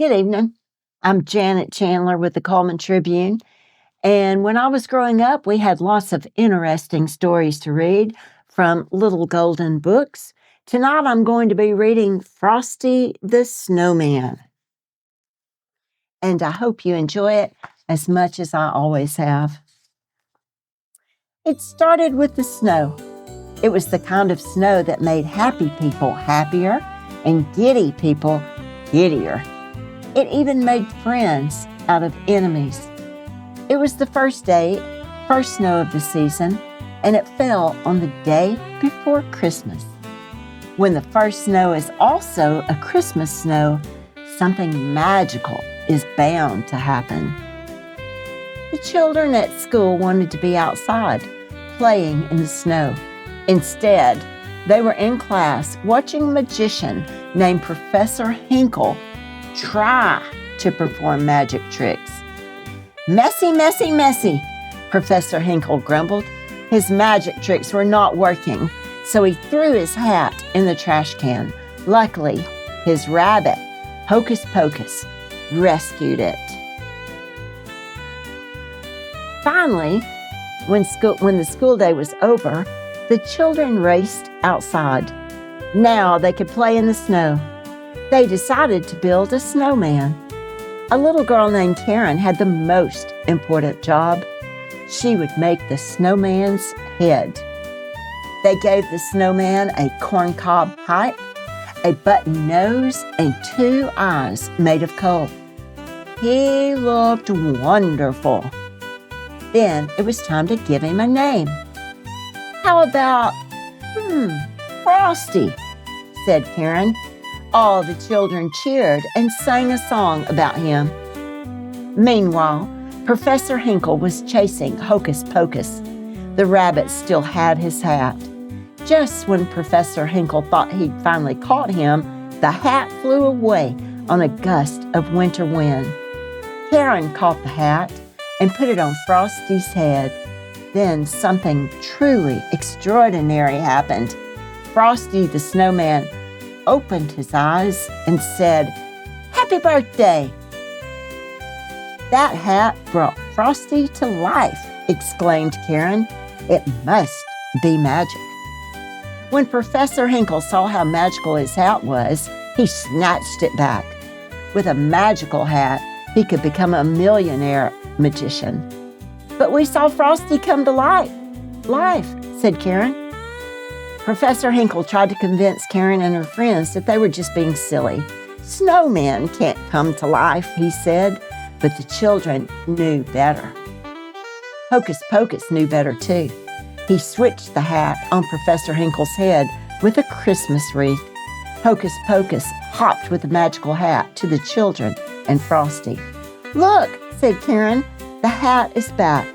Good evening. I'm Janet Chandler with the Cullman Tribune. And when I was growing up, we had lots of interesting stories to read from little golden books. Tonight, I'm going to be reading Frosty the Snowman. And I hope you enjoy it as much as I always have. It started with the snow. It was the kind of snow that made happy people happier and giddy people giddier. It even made friends out of enemies. It was the first snow of the season, and it fell on the day before Christmas. When the first snow is also a Christmas snow, something magical is bound to happen. The children at school wanted to be outside, playing in the snow. Instead, they were in class watching a magician named Professor Hinkle try to perform magic tricks. "Messy, messy, messy," Professor Hinkle grumbled. His magic tricks were not working, so he threw his hat in the trash can. Luckily, his rabbit, Hocus Pocus, rescued it. Finally, when the school day was over, the children raced outside. Now they could play in the snow. They decided to build a snowman. A little girl named Karen had the most important job. She would make the snowman's head. They gave the snowman a corncob pipe, a button nose, and 2 eyes made of coal. He looked wonderful. Then it was time to give him a name. "How about, Frosty," said Karen. All the children cheered and sang a song about him. Meanwhile, Professor Hinkle was chasing Hocus Pocus. The rabbit still had his hat. Just when Professor Hinkle thought he'd finally caught him, the hat flew away on a gust of winter wind. Karen caught the hat and put it on Frosty's head. Then something truly extraordinary happened. Frosty the Snowman opened his eyes and said, "Happy birthday!" "That hat brought Frosty to life," exclaimed Karen. "It must be magic." When Professor Hinkle saw how magical his hat was, he snatched it back. With a magical hat, he could become a millionaire magician. "But we saw Frosty come to life, said Karen. Professor Hinkle tried to convince Karen and her friends that they were just being silly. "Snowmen can't come to life," he said, but the children knew better. Hocus Pocus knew better too. He switched the hat on Professor Hinkle's head with a Christmas wreath. Hocus Pocus hopped with the magical hat to the children and Frosty. "Look," said Karen, "the hat is back.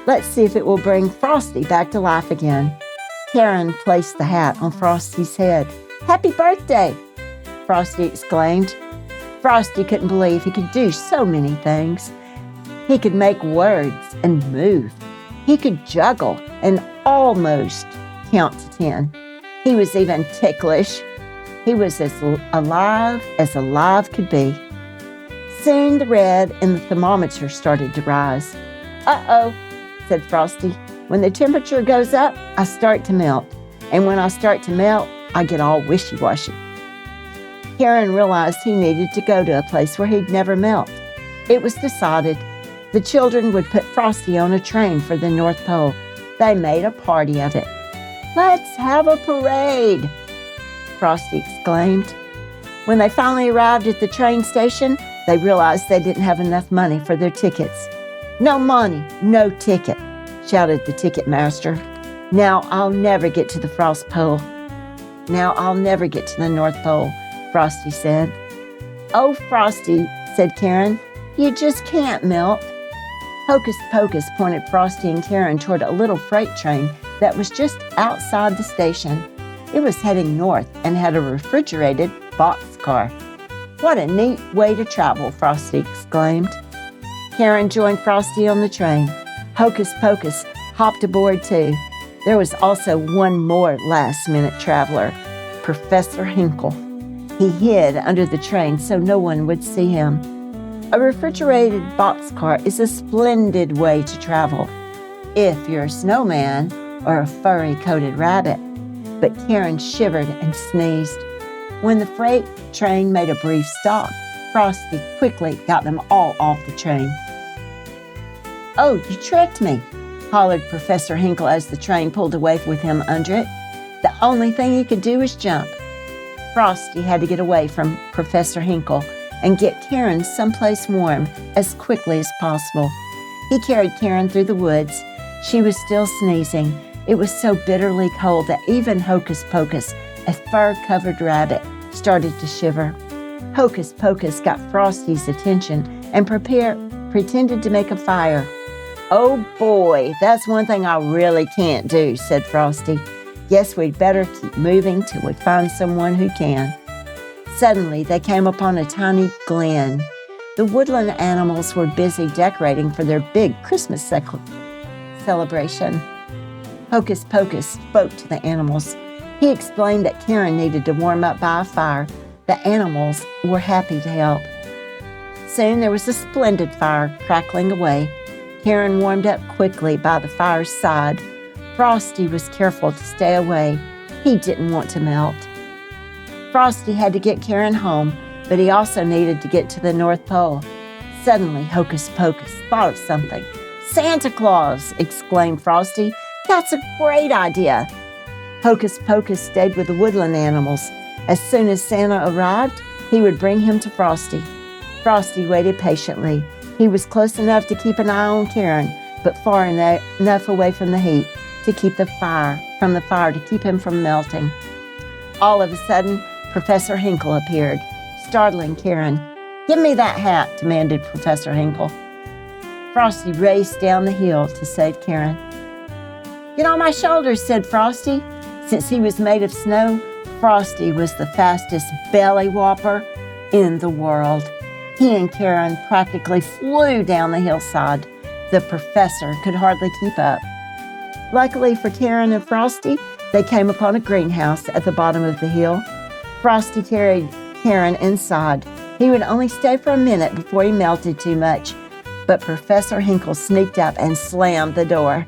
Let's see if it will bring Frosty back to life again." Karen placed the hat on Frosty's head. "Happy birthday!" Frosty exclaimed. Frosty couldn't believe he could do so many things. He could make words and move. He could juggle and almost count to 10. He was even ticklish. He was as alive could be. Soon the red in the thermometer started to rise. "Uh-oh," said Frosty. "When the temperature goes up, I start to melt. And when I start to melt, I get all wishy-washy." Karen realized he needed to go to a place where he'd never melt. It was decided the children would put Frosty on a train for the North Pole. They made a party of it. "Let's have a parade," Frosty exclaimed. When they finally arrived at the train station, they realized they didn't have enough money for their tickets. "No money, no ticket," shouted the ticket master. "Now I'll never get to the Frost Pole. Now I'll never get to the North Pole," Frosty said. "Oh, Frosty," said Karen, "you just can't melt." Hocus Pocus pointed Frosty and Karen toward a little freight train that was just outside the station. It was heading north and had a refrigerated boxcar. "What a neat way to travel," Frosty exclaimed. Karen joined Frosty on the train. Hocus Pocus hopped aboard too. There was also one more last-minute traveler, Professor Hinkle. He hid under the train so no one would see him. A refrigerated boxcar is a splendid way to travel if you're a snowman or a furry-coated rabbit. But Karen shivered and sneezed. When the freight train made a brief stop, Frosty quickly got them all off the train. "Oh, you tricked me," hollered Professor Hinkle as the train pulled away with him under it. "The only thing you could do was jump." Frosty had to get away from Professor Hinkle and get Karen someplace warm as quickly as possible. He carried Karen through the woods. She was still sneezing. It was so bitterly cold that even Hocus Pocus, a fur-covered rabbit, started to shiver. Hocus Pocus got Frosty's attention and pretended to make a fire. "Oh boy, that's one thing I really can't do," said Frosty. "Guess we'd better keep moving till we find someone who can." Suddenly, they came upon a tiny glen. The woodland animals were busy decorating for their big Christmas celebration. Hocus Pocus spoke to the animals. He explained that Karen needed to warm up by a fire. The animals were happy to help. Soon there was a splendid fire crackling away. Karen warmed up quickly by the fire's side. Frosty was careful to stay away. He didn't want to melt. Frosty had to get Karen home, but he also needed to get to the North Pole. Suddenly, Hocus Pocus thought of something. "Santa Claus!" exclaimed Frosty. "That's a great idea!" Hocus Pocus stayed with the woodland animals. As soon as Santa arrived, he would bring him to Frosty. Frosty waited patiently. He was close enough to keep an eye on Karen, but far enough away from the heat to keep the fire to keep him from melting. All of a sudden, Professor Hinkle appeared, startling Karen. "Give me that hat," demanded Professor Hinkle. Frosty raced down the hill to save Karen. "Get on my shoulders," said Frosty. Since he was made of snow, Frosty was the fastest belly whopper in the world. He and Karen practically flew down the hillside. The professor could hardly keep up. Luckily for Karen and Frosty, they came upon a greenhouse at the bottom of the hill. Frosty carried Karen inside. He would only stay for a minute before he melted too much. But Professor Hinkle sneaked up and slammed the door.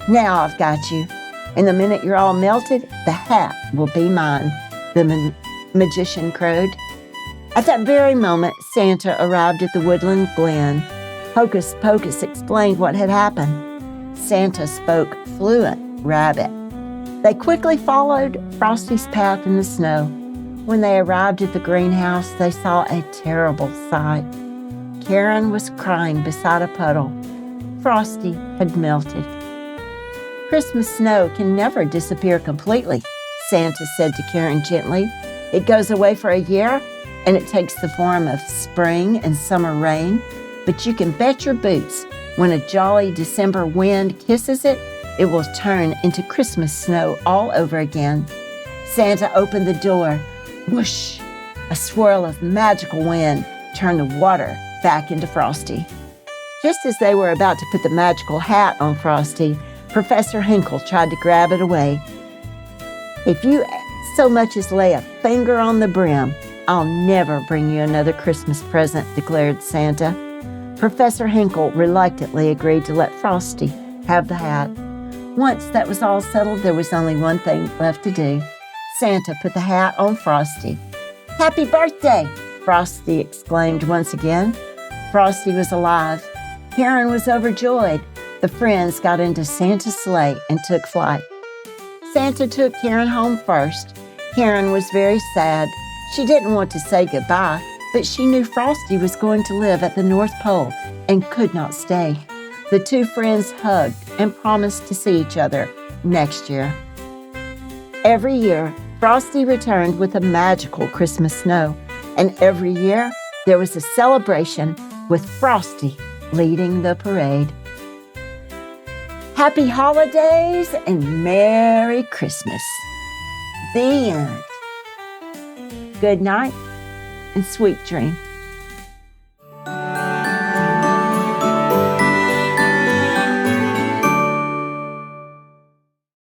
"Now I've got you. And the minute you're all melted, the hat will be mine," the magician crowed. At that very moment, Santa arrived at the woodland glen. Hocus Pocus explained what had happened. Santa spoke fluent rabbit. They quickly followed Frosty's path in the snow. When they arrived at the greenhouse, they saw a terrible sight. Karen was crying beside a puddle. Frosty had melted. "Christmas snow can never disappear completely," Santa said to Karen gently. "It goes away for a year, and it takes the form of spring and summer rain. But you can bet your boots, when a jolly December wind kisses it, it will turn into Christmas snow all over again." Santa opened the door. Whoosh! A swirl of magical wind turned the water back into Frosty. Just as they were about to put the magical hat on Frosty, Professor Hinkle tried to grab it away. "If you so much as lay a finger on the brim, I'll never bring you another Christmas present," declared Santa. Professor Hinkle reluctantly agreed to let Frosty have the hat. Once that was all settled, there was only one thing left to do. Santa put the hat on Frosty. "Happy birthday!" Frosty exclaimed once again. Frosty was alive. Karen was overjoyed. The friends got into Santa's sleigh and took flight. Santa took Karen home first. Karen was very sad. She didn't want to say goodbye, but she knew Frosty was going to live at the North Pole and could not stay. The two friends hugged and promised to see each other next year. Every year, Frosty returned with a magical Christmas snow, and every year there was a celebration with Frosty leading the parade. Happy holidays and Merry Christmas. The end. Good night and sweet dreams.